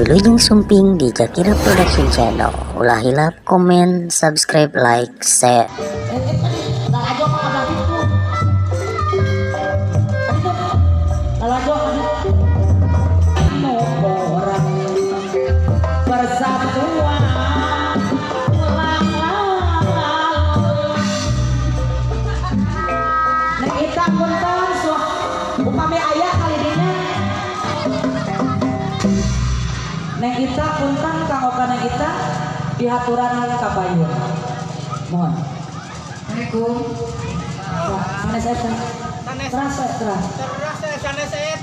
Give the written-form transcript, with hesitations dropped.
Wilujeng Sumping di Jakira Production Channel. Ulah hilap, komen, subscribe, like, share. Neng Ita punten kanggo kana Ita dihaturan kabayun. Mohon. Assalamualaikum. Sanes eta. Terasa. Terasa sanes saya